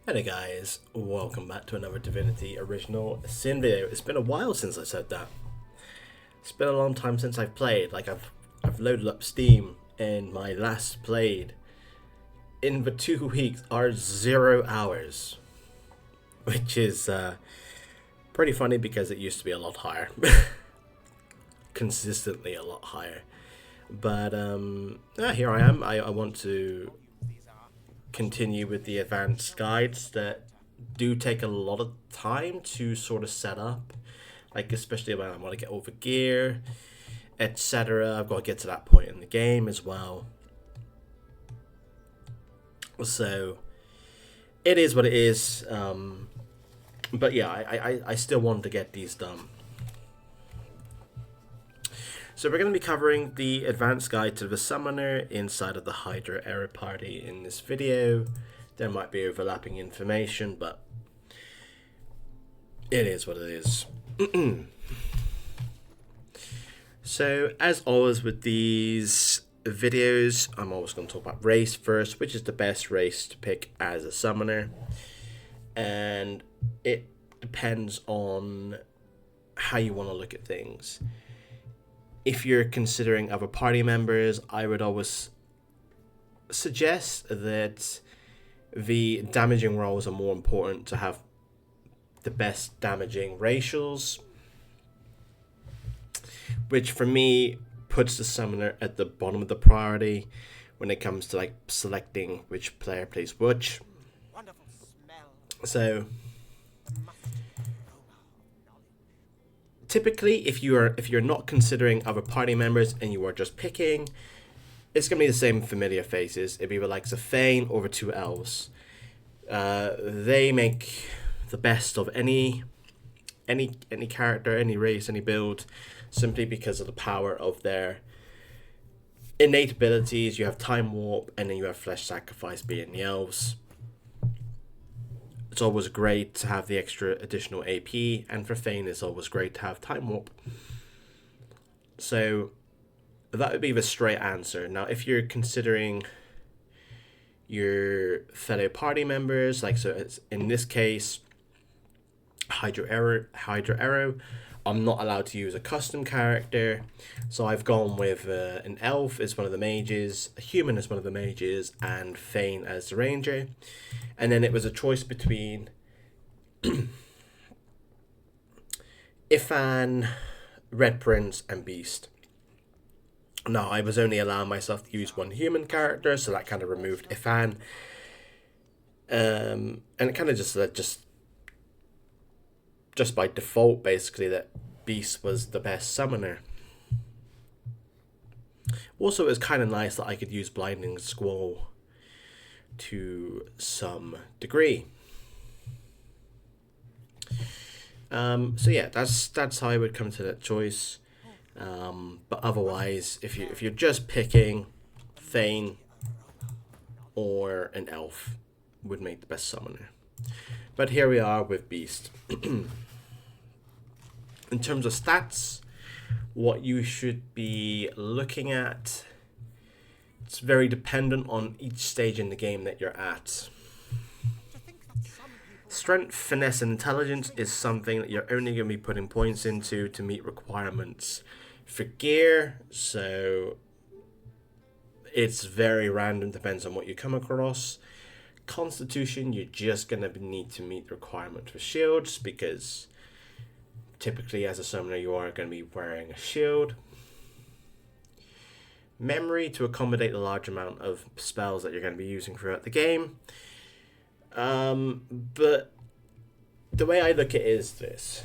Hey guys, welcome back to another Divinity Original Sin video. It's been a while since I said that. It's been a long time since I've played. I've loaded up Steam and my last played in the 2 weeks are 0 hours. Which is pretty funny because it used to be a lot higher. Consistently a lot higher. But yeah, here I am. I want to continue with the advanced guides that do take a lot of time to sort of set up, like especially when I want to get over gear, etc. I've got to get to that point in the game as well. So it is what it is. But yeah, I still want to get these done. So we're going to be covering the advanced guide to the summoner inside of the Hydra Aero party in this video. There might be overlapping information, but it is what it is. So as always with these videos, I'm always going to talk about race first, which is the best race to pick as a summoner. And it depends on how you want to look at things. If you're considering other party members, I would always suggest that the damaging rolls are more important to have the best damaging ratios, which for me puts the summoner at the bottom of the priority when it comes to like selecting which player plays which. So typically, if you're not considering other party members and you are just picking, it's gonna be the same familiar faces. It'd be the likes of Thane or the two elves. They make the best of any character, any race, any build, simply because of the power of their innate abilities. You have Time Warp, and then you have Flesh Sacrifice being the elves. It's always great to have the extra additional AP, and for Thane it's always great to have Time Warp. So that would be the straight answer. Now if you're considering your fellow party members, like so it's, in this case Hydra Aero, I'm not allowed to use a custom character, so I've gone with an elf as one of the mages, a human as one of the mages, and Thane as the ranger. And then it was a choice between Ifan, Red Prince, and Beast. Now, I was only allowing myself to use one human character, so that kind of removed Ifan. And it kind of just by default, basically, that Beast was the best summoner. Also, it was kind of nice that I could use Blinding Squall to some degree. So yeah, that's how I would come to that choice. But otherwise, if you're just picking, Thane or an elf would make the best summoner. But here we are with Beast. In terms of stats, what you should be looking at, it's very dependent on each stage in the game that you're at. Strength, finesse, and intelligence is something that you're only going to be putting points into to meet requirements for gear, so it's very random, depends on what you come across. Constitution, you're just going to need to meet the requirement for shields, because typically as a summoner you are going to be wearing a shield. Memory, to accommodate the large amount of spells that you're going to be using throughout the game. But the way I look at it is this.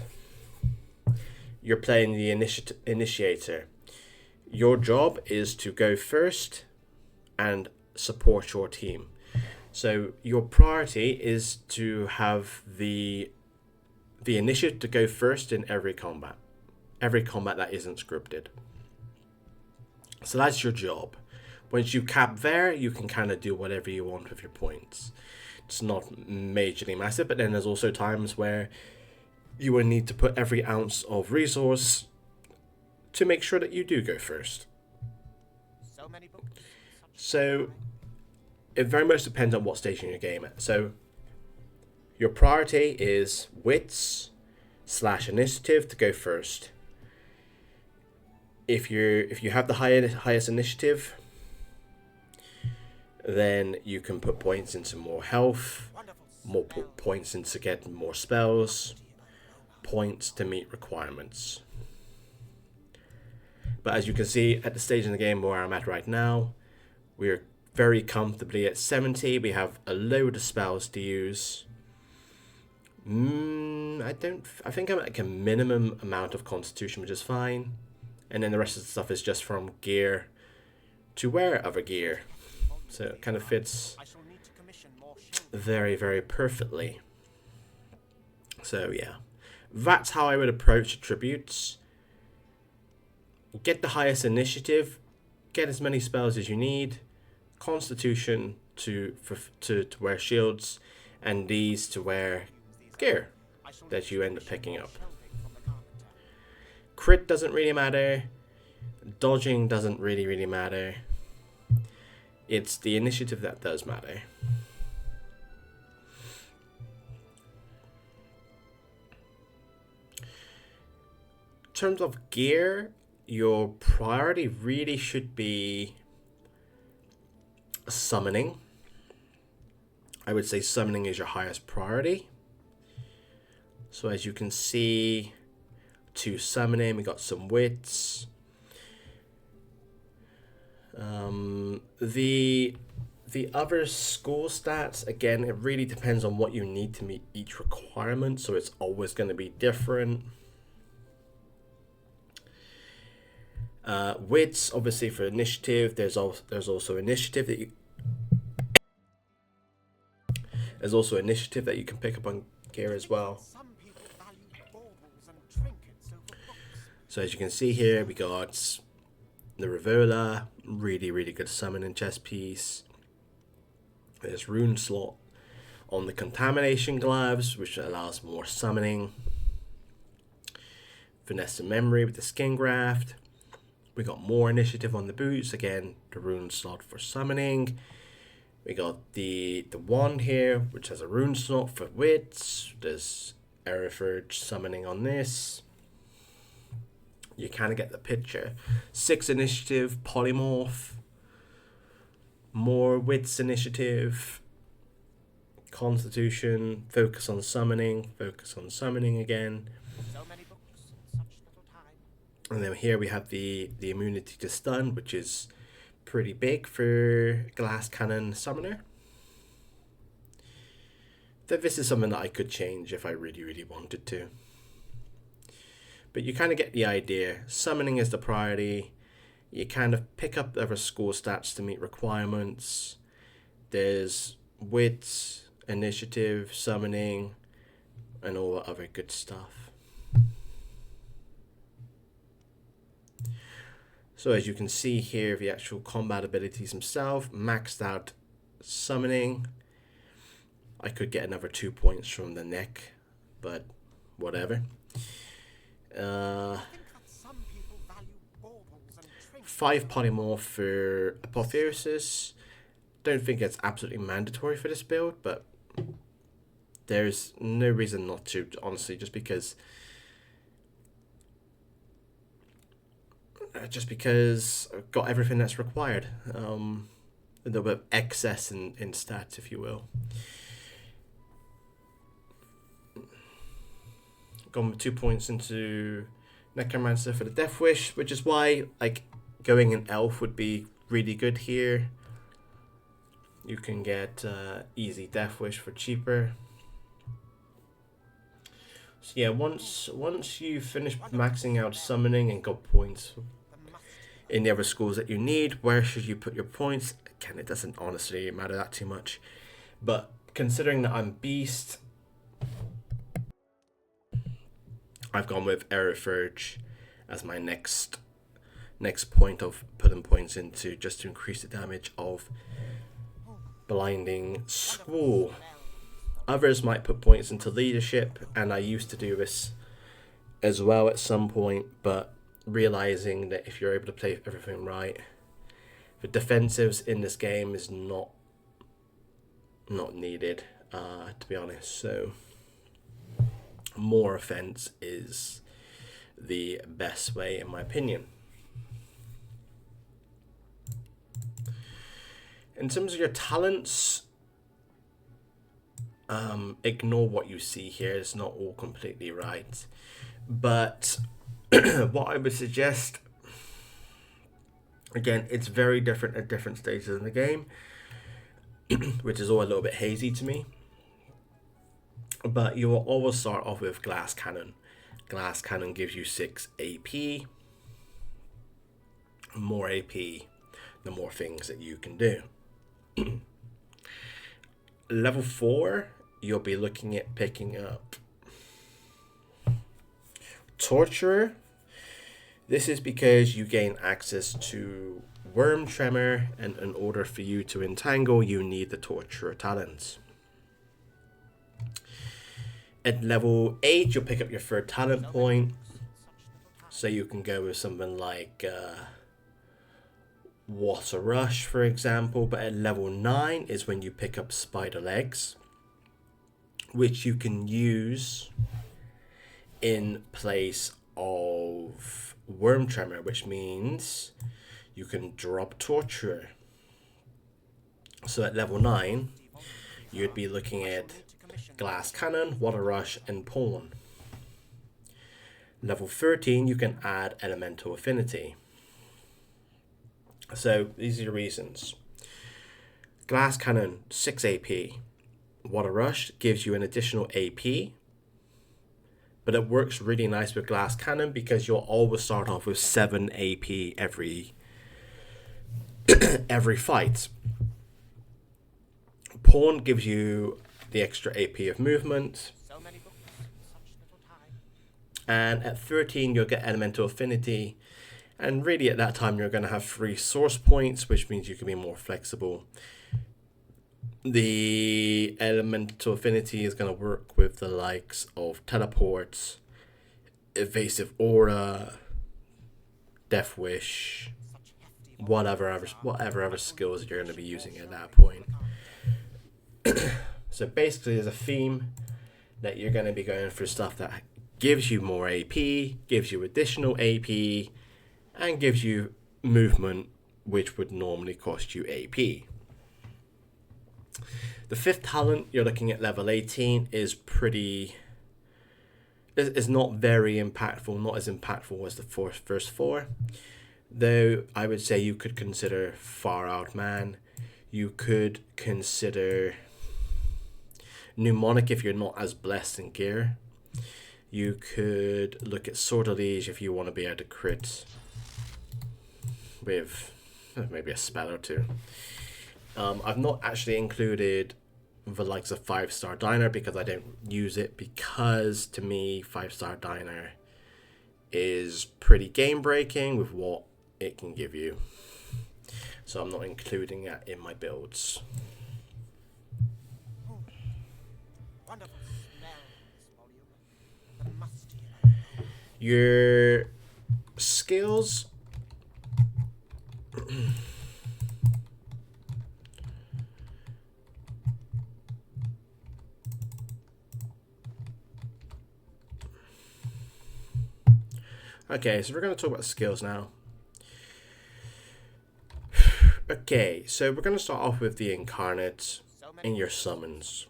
You're playing the initiator. Your job is to go first and support your team. So your priority is to have the initiative to go first in every combat. Every combat that isn't scripted. So that's your job. Once you cap there, you can kind of do whatever you want with your points. It's not majorly massive, but then there's also times where you will need to put every ounce of resource to make sure that you do go first. So it very much depends on what stage in your game at. So Your priority is wits / initiative to go first. If you have the highest initiative, then you can put points into more health, more points into getting more spells, points to meet requirements. But as you can see at the stage in the game where I'm at right now, we're very comfortably at 70. We have a load of spells to use. I think I'm at like a minimum amount of constitution, which is fine. And then the rest of the stuff is just from gear to wear other gear. So it kind of fits very, very perfectly. So yeah, that's how I would approach attributes. Get the highest initiative, get as many spells as you need, constitution to wear shields, and these to wear gear that you end up picking up. Crit doesn't really matter. Dodging doesn't really matter. It's the initiative that does matter. In terms of gear, your priority really should be summoning. I would say summoning is your highest priority. So as you can see, to summoning, we got some wits. The other school stats, again, it really depends on what you need to meet each requirement, so it's always going to be different. Wits, obviously for initiative, there's also initiative that you can pick up on gear as well. So as you can see here, we got the Revola, really good summoning chess piece. There's rune slot on the contamination gloves, which allows more summoning. Finesse and memory with the skin graft. We got more initiative on the boots, again the rune slot for summoning. We got the wand here, which has a rune slot for wits. There's Aero summoning on this. You kind of get the picture. 6 initiative, polymorph, more wits initiative, constitution, focus on summoning again. And then here we have the immunity to stun, which is pretty big for glass cannon summoner. This is something that I could change if I really wanted to. But you kind of get the idea. Summoning is the priority. You kind of pick up other score stats to meet requirements. There's wits, initiative, summoning, and all the other good stuff. So as you can see here, the actual combat abilities themselves, maxed out summoning. I could get another 2 points from the neck, but whatever. 5 polymorph for apotheosis. Don't think it's absolutely mandatory for this build, but there's no reason not to, honestly, just because I've got everything that's required. A little bit of excess in stats, if you will. Gone with 2 points into Necromancer for the Death Wish, which is why like going in Elf would be really good here. You can get easy Death Wish for cheaper. So yeah, once you finish maxing out summoning and got points in the other schools that you need, where should you put your points? Again, it doesn't honestly matter that too much. But considering that I'm Beast, I've gone with Aero as my next point of putting points into, just to increase the damage of Blinding Squall. Others might put points into leadership, and I used to do this as well at some point, but realizing that if you're able to play everything right, the defensives in this game is not needed. to be honest. So more offense is the best way, in my opinion. In terms of your talents, ignore what you see here. It's not all completely right. But what I would suggest, again, it's very different at different stages in the game, which is all a little bit hazy to me. But you will always start off with Glass Cannon. Glass Cannon gives you 6 AP. More AP, the more things that you can do. Level 4, you'll be looking at picking up Torturer. This is because you gain access to Worm Tremor, and in order for you to entangle, you need the Torturer talents. At level 8, you'll pick up your 3rd talent point, so you can go with something like Water Rush, for example. But at level 9 is when you pick up Spider Legs, which you can use in place of Worm Tremor, which means you can drop Torturer. So at level 9, you'd be looking at Glass Cannon, Water Rush, and Pawn. Level 13, you can add Elemental Affinity. So these are your reasons. Glass Cannon, 6 AP. Water Rush gives you an additional AP, but it works really nice with Glass Cannon because you'll always start off with 7 AP every fight. Pawn gives you the extra AP of movement. And at 13, you'll get Elemental Affinity. And really at that time, you're going to have 3 source points, which means you can be more flexible. The Elemental Affinity is going to work with the likes of Teleports, Evasive Aura, Death Wish, whatever other skills you're going to be using at that point. So basically, there's a theme that you're going to be going for stuff that gives you more AP, gives you additional AP, and gives you movement, which would normally cost you AP. The 5th talent, you're looking at level 18, is not very impactful, not as impactful as the first 4. Though I would say you could consider Far Out Man. You could consider Mnemonic if you're not as blessed in gear. You could look at Sword of Liege if you want to be able to crit with maybe a spell or 2. I've not actually included the likes of 5-Star Diner because I don't use it, because to me 5-Star Diner is pretty game breaking with what it can give you. So I'm not including that in my builds. Your skills. Okay, so we're going to talk about skills now. Okay, so we're going to start off with the Incarnate in your summons.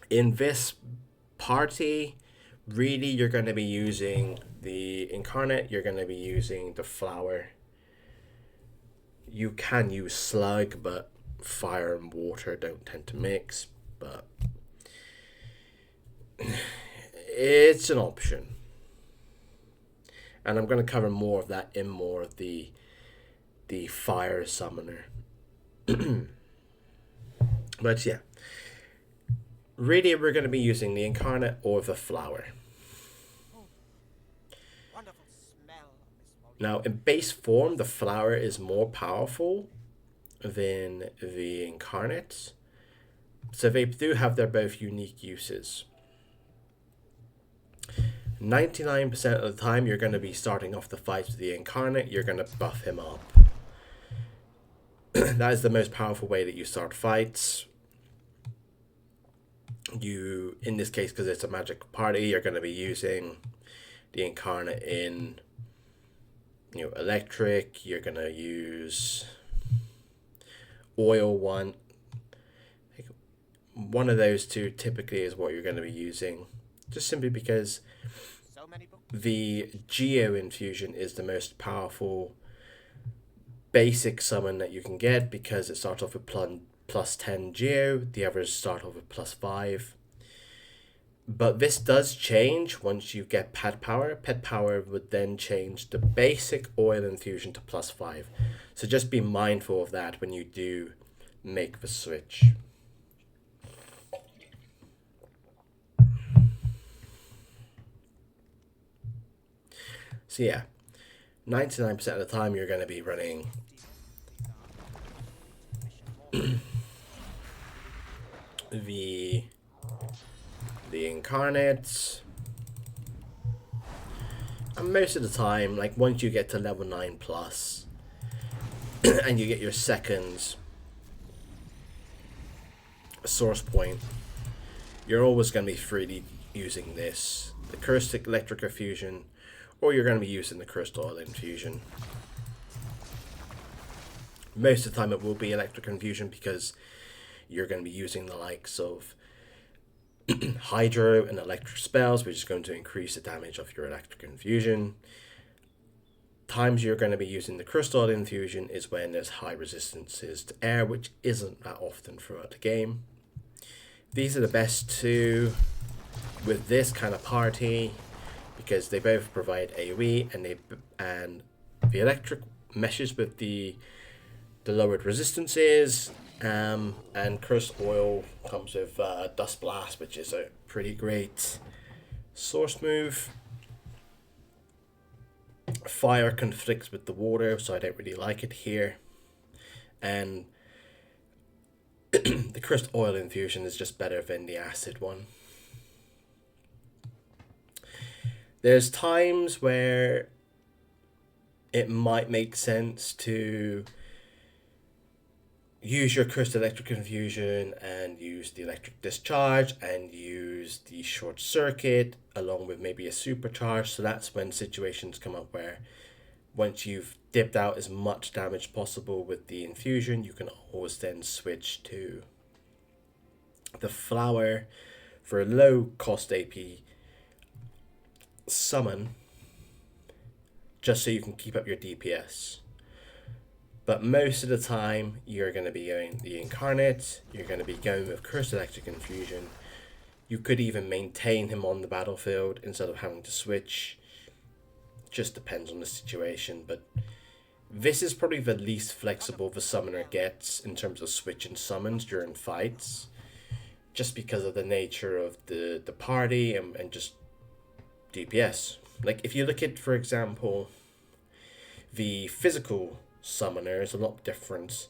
In this party, really you're going to be using the Incarnate, you're going to be using the Flower. You can use Slug, but fire and water don't tend to mix, but it's an option. And I'm going to cover more of that in more of the fire summoner. But yeah, really we're going to be using the Incarnate or the Flower. Now in base form, the Flower is more powerful than the Incarnate, so they do have their both unique uses. 99% of the time you're going to be starting off the fight with the Incarnate, you're going to buff him up. That is the most powerful way that you start fights. You, in this case, because it's a magic party, you're going to be using the incarnate in, electric. You're going to use oil one of those two typically is what you're going to be using, just simply because the Geo infusion is the most powerful basic summon that you can get, because it starts off with plus 10 Geo, the others start off with plus 5. But this does change once you get pet power. Pet power would then change the basic oil infusion to plus 5. So just be mindful of that when you do make the switch. So yeah, 99% of the time you're going to be running the incarnates, and most of the time, like once you get to level 9 plus and you get your second source point, you're always going to be freely using this, the cursed electric infusion, or you're going to be using the cursed oil infusion. Most of the time it will be electric infusion, because you're going to be using the likes of hydro and electric spells, which is going to increase the damage of your electric infusion. Times you're going to be using the cursed oil infusion is when there's high resistances to air, which isn't that often throughout the game. These are the best two with this kind of party, because they both provide AoE, and the electric meshes with the lowered resistances, and cursed oil comes with Dust Blast, which is a pretty great source move. Fire conflicts with the water, so I don't really like it here, and the cursed oil infusion is just better than the acid one. There's times where it might make sense to use your cursed electric infusion and use the electric discharge and use the short circuit along with maybe a supercharge. So that's when situations come up where once you've dipped out as much damage possible with the infusion, you can always then switch to the flower for a low cost AP summon, just so you can keep up your DPS. But most of the time you're going to be going the incarnate, you're going to be going with cursed electric infusion. You could even maintain him on the battlefield instead of having to switch. Just depends on the situation, but this is probably the least flexible the summoner gets in terms of switching summons during fights, just because of the nature of the party and just DPS. Like if you look at, for example, the physical summoner is a lot different,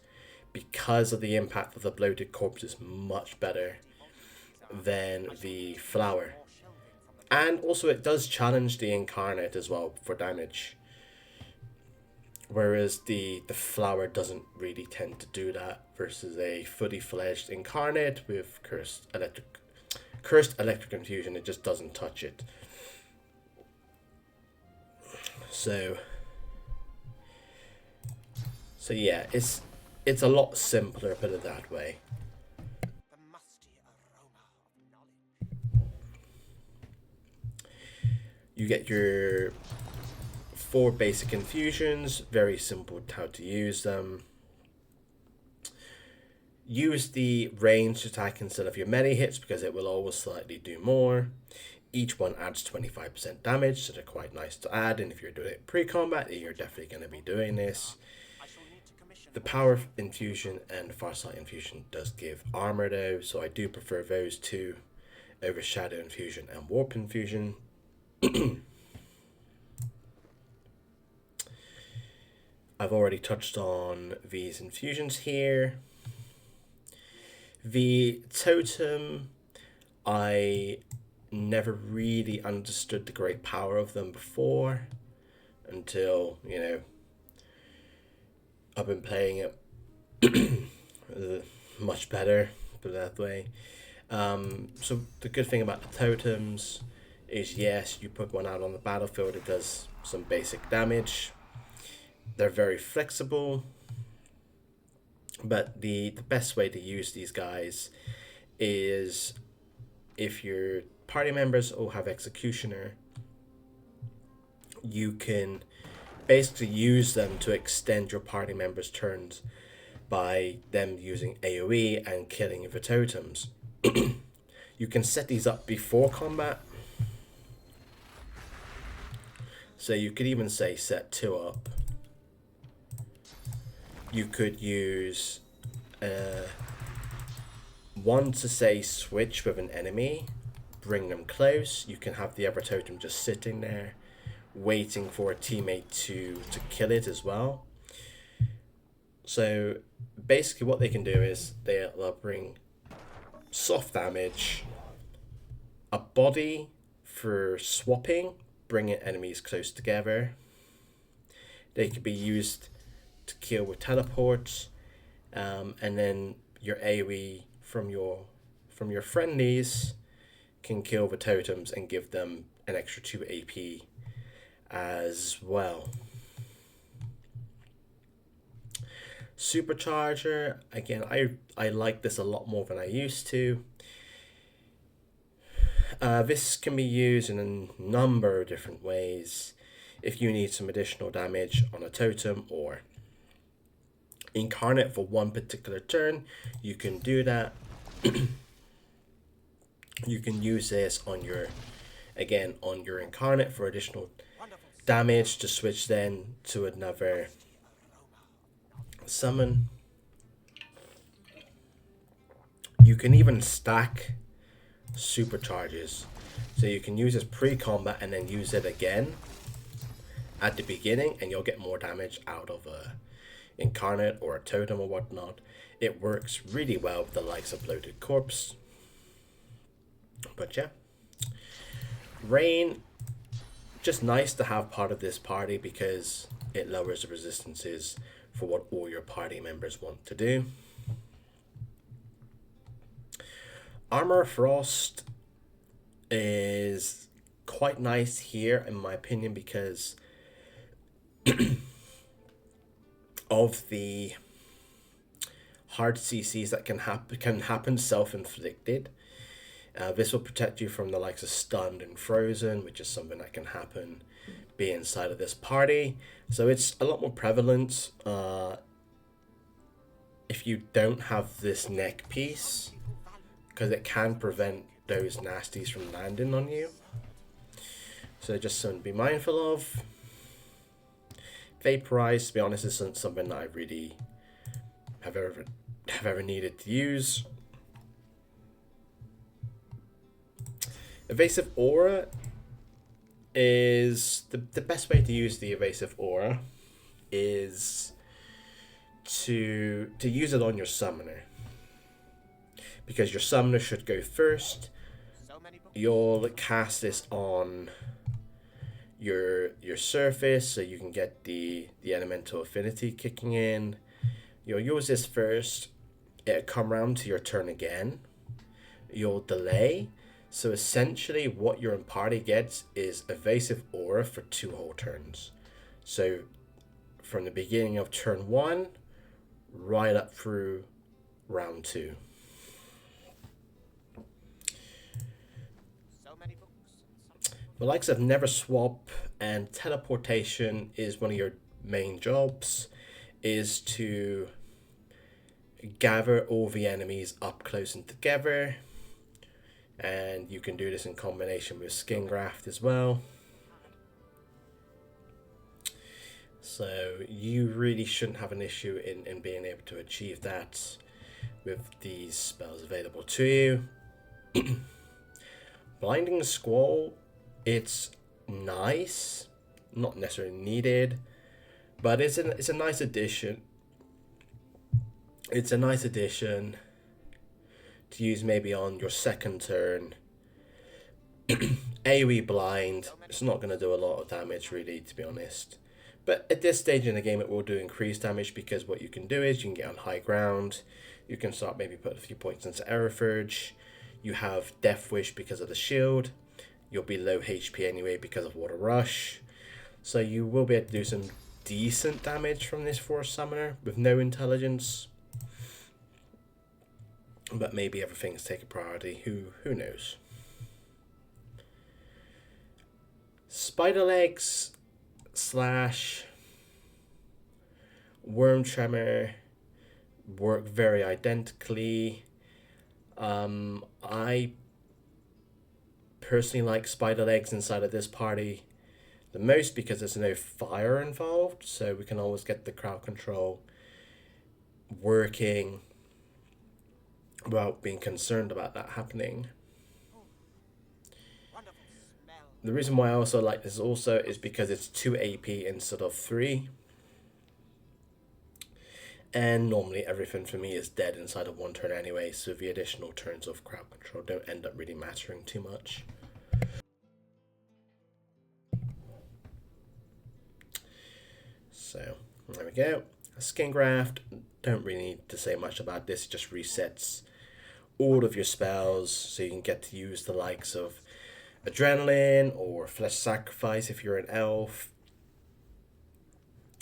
because of the impact of the bloated corpse is much better than the flower. And also it does challenge the incarnate as well for damage, whereas the flower doesn't really tend to do that, versus a fully fledged incarnate with cursed electric infusion, it just doesn't touch it. So yeah, it's a lot simpler, put it that way. You get your 4 basic infusions, very simple how to use them. Use the ranged attack instead of your melee hits, because it will always slightly do more. Each one adds 25% damage, so they're quite nice to add, and if you're doing it pre-combat, you're definitely going to be doing this. The Power Infusion and Farsight Infusion does give armor though, so I do prefer those two over Shadow Infusion and Warp Infusion. I've already touched on these infusions here. The totem, I never really understood the great power of them before, until, I've been playing it much better, put it that way. So the good thing about the totems is, yes, you put one out on the battlefield, it does some basic damage. They're very flexible, but the best way to use these guys is if your party members all have Executioner, you can basically use them to extend your party members' turns by them using AoE and killing the totems. You can set these up before combat. So you could even say set 2 up. You could use one to say switch with an enemy, bring them close. You can have the other totem just sitting there waiting for a teammate to kill it as well. So basically what they can do is they'll bring soft damage, a body for swapping, bringing enemies close together. They could be used to kill with teleports, and then your AoE from your friendlies can kill the totems and give them an extra 2 AP as well. Supercharger, again, I like this a lot more than I used to. This can be used in a number of different ways. If you need some additional damage on a totem or incarnate for one particular turn, you can do that. You can use this on your incarnate for additional damage to switch then to another summon. You can even stack supercharges, so you can use this pre-combat and then use it again at the beginning, and you'll get more damage out of a incarnate or a totem or whatnot. It works really well with the likes of Bloated Corpse. But yeah, Rain, just nice to have part of this party because it lowers the resistances for what all your party members want to do. Armor Frost is quite nice here in my opinion because of the hard CCs that can happen self-inflicted. This will protect you from the likes of stunned and frozen, which is something that can happen be inside of this party. So it's a lot more prevalent if you don't have this neck piece, because it can prevent those nasties from landing on you. So just something to be mindful of. Vaporize, to be honest, isn't something that I really have ever needed to use. Evasive Aura is the best way to use the Evasive Aura is to use it on your summoner, because your summoner should go first. You'll cast this on your surface so you can get the elemental affinity kicking in. You'll use this first, it'll come around to your turn again, you'll delay. So essentially what your party gets is Evasive Aura for 2 whole turns. So from the beginning of turn 1 right up through round 2. The likes of Never Swap and teleportation is one of your main jobs, is to gather all the enemies up close and together. And you can do this in combination with Skin Graft as well. So you really shouldn't have an issue in being able to achieve that with these spells available to you. Blinding Squall, it's nice, not necessarily needed, but it's a nice addition. It's a nice addition to use maybe on your second turn. AoE blind, it's not going to do a lot of damage really, to be honest. But at this stage in the game it will do increased damage, because what you can do is you can get on high ground, you can start maybe put a few points into Aero. You have Death Wish because of the shield. You'll be low HP anyway because of Water Rush. So you will be able to do some decent damage from this Force Summoner with no intelligence. But maybe everything's taking priority. Who knows? Spider Legs / Worm Tremor work very identically. I personally like Spider Legs inside of this party the most because there's no fire involved, so we can always get the crowd control working without being concerned about that happening. The reason why I also like this also is because it's 2 AP instead of 3. And normally everything for me is dead inside of one turn anyway, so the additional turns of crowd control don't end up really mattering too much. So, there we go. Skin Graft, don't really need to say much about this, it just resets all of your spells, so you can get to use the likes of Adrenaline or Flesh Sacrifice if you're an elf.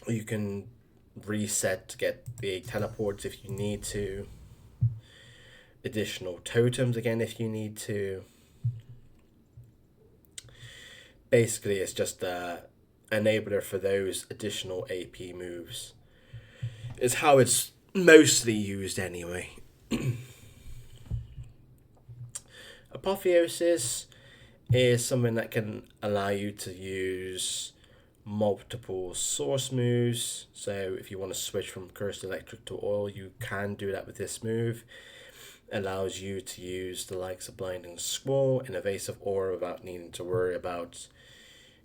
You can reset to get the teleports if you need to. Additional totems again if you need to. Basically, it's just a enabler for those additional AP moves. It's how it's mostly used anyway. Apotheosis is something that can allow you to use multiple source moves. So if you want to switch from Cursed Electric to Oil, you can do that with this move. It allows you to use the likes of Blinding Squall and Evasive Aura without needing to worry about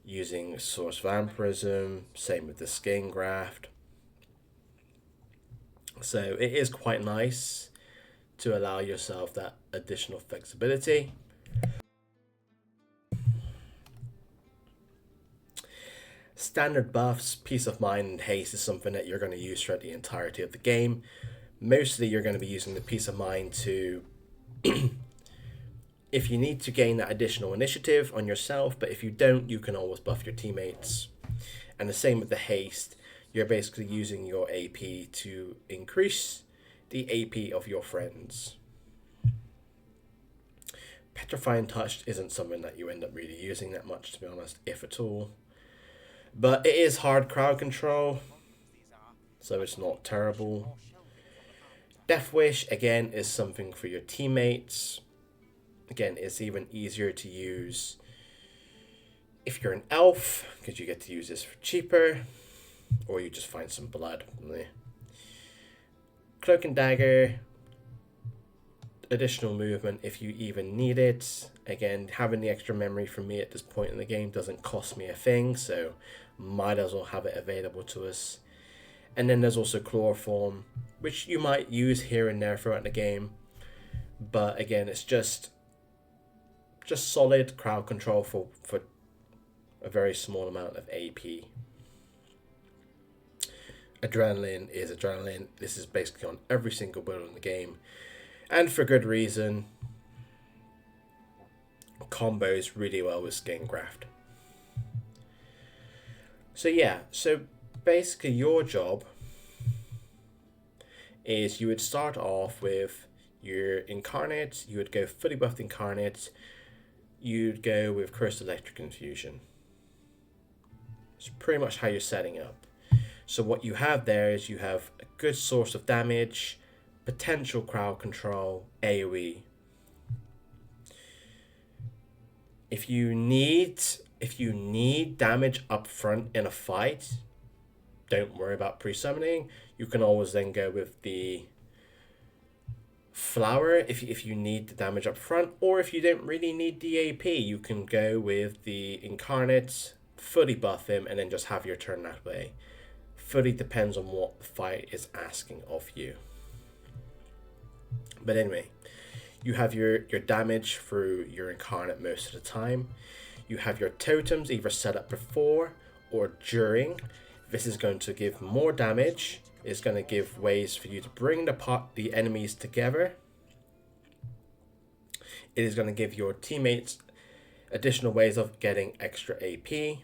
using Source Vampirism. Same with the Skin Graft. So it is quite nice to allow yourself that additional flexibility. Standard buffs, Peace of Mind, and Haste is something that you're going to use throughout the entirety of the game. Mostly you're going to be using the Peace of Mind to, if you need to gain that additional initiative on yourself, but if you don't, you can always buff your teammates. And the same with the Haste, you're basically using your AP to increase the AP of your friends. Petrifying Touch isn't something that you end up really using that much, to be honest, if at all. But it is hard crowd control, so it's not terrible. Death Wish, again, is something for your teammates. Again, it's even easier to use if you're an elf, because you get to use this for cheaper, or you just find some blood. Cloak and Dagger, additional movement if you even need it. Again, having the extra memory for me at this point in the game doesn't cost me a thing, so might as well have it available to us. And then there's also Chloroform, which you might use here and there throughout the game, but again, it's just solid crowd control for a very small amount of AP. Adrenaline is Adrenaline. This is basically on every single build in the game, and for good reason. Combos really well with Skin Graft. So yeah, so basically your job is you would start off with your Incarnate, you would go fully buffed Incarnate, you'd go with Cursed Electric Infusion. It's pretty much how you're setting up. So what you have there is you have a good source of damage, potential crowd control, AoE. If you need damage up front in a fight, don't worry about pre-summoning. You can always then go with the Flower if you need the damage up front, or if you don't really need the AP, you can go with the Incarnate, fully buff him, and then just have your turn that way. Fully depends on what the fight is asking of you. But anyway, you have your damage through your Incarnate most of the time. You have your totems either set up before or during. This is going to give more damage. It's going to give ways for you to bring the enemies together. It is going to give your teammates additional ways of getting extra AP.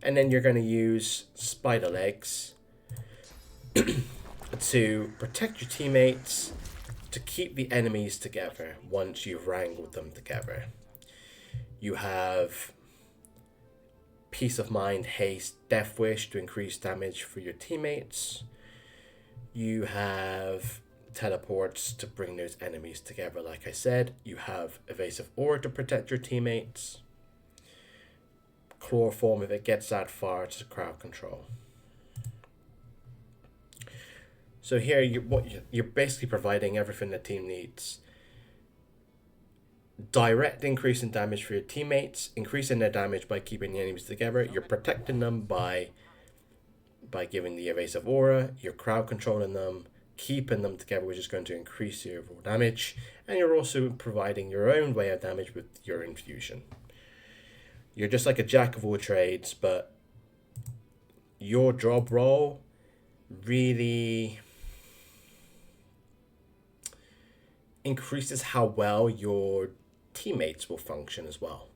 And then you're going to use spider legs to protect your teammates, to keep the enemies together once you've wrangled them together. You have Peace of Mind, Haste, Death Wish to increase damage for your teammates. You have Teleports to bring those enemies together, like I said. You have Evasive Aura to protect your teammates. Chloroform if it gets that far to crowd control. So here you're basically providing everything the team needs. Direct increase in damage for your teammates, increasing their damage by keeping the enemies together. You're protecting them by giving the Evasive Aura. You're crowd controlling them, keeping them together, which is going to increase your overall damage. And you're also providing your own way of damage with your infusion. You're just like a jack of all trades, but your job role really increases how well your teammates will function as well.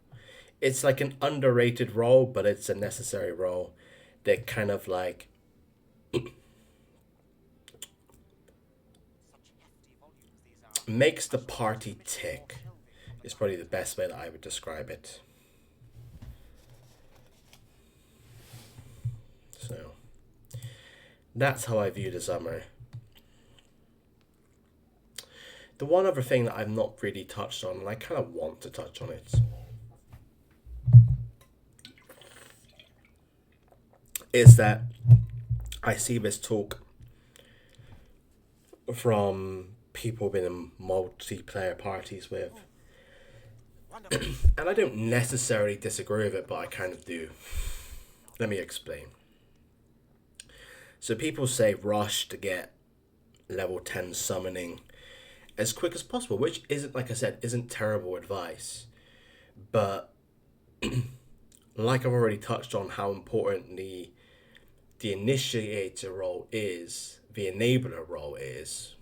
It's like an underrated role, but it's a necessary role that kind of like makes the party tick, is probably the best way that I would describe it. So that's how I view the summer. The one other thing that I've not really touched on, and I kind of want to touch on it, is that I see this talk from people I've been in multiplayer parties with, and I don't necessarily disagree with it, but I kind of do. Let me explain. So people say rush to get level 10 summoning as quick as possible, which isn't, like I said, isn't terrible advice. But like I've already touched on how important the initiator role is, the enabler role is.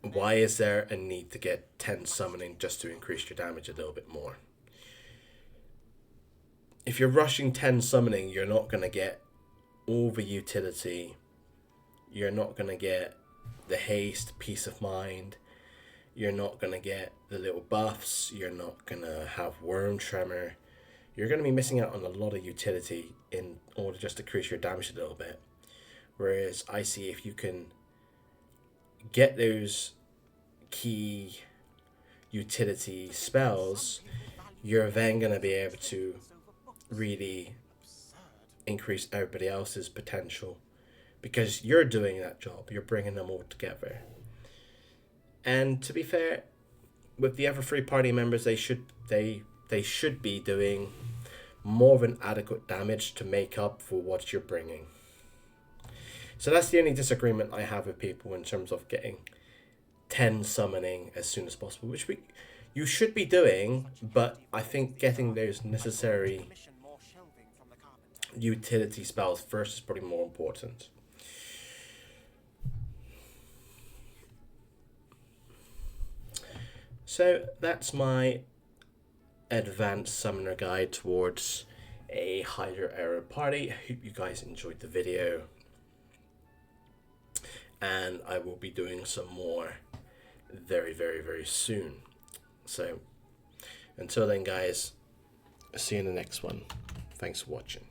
Why is there a need to get 10 summoning just to increase your damage a little bit more? If you're rushing 10 summoning, you're not going to get all the utility. You're not going to get the haste, peace of mind. You're not going to get the little buffs. You're not going to have worm tremor. You're going to be missing out on a lot of utility in order just to increase your damage a little bit. Whereas I see if you can get those key utility spells, you're then going to be able to really increase everybody else's potential, because you're doing that job. You're bringing them all together. And to be fair, with the other 3 party members, they should be doing more than adequate damage to make up for what you're bringing. So that's the only disagreement I have with people in terms of getting 10 summoning as soon as possible, which you should be doing, but I think getting those necessary utility spells first is probably more important. So that's my advanced summoner guide towards a higher Aero party. I hope you guys enjoyed the video, and I will be doing some more very, very, very soon. So until then, guys, see you in the next one. Thanks for watching.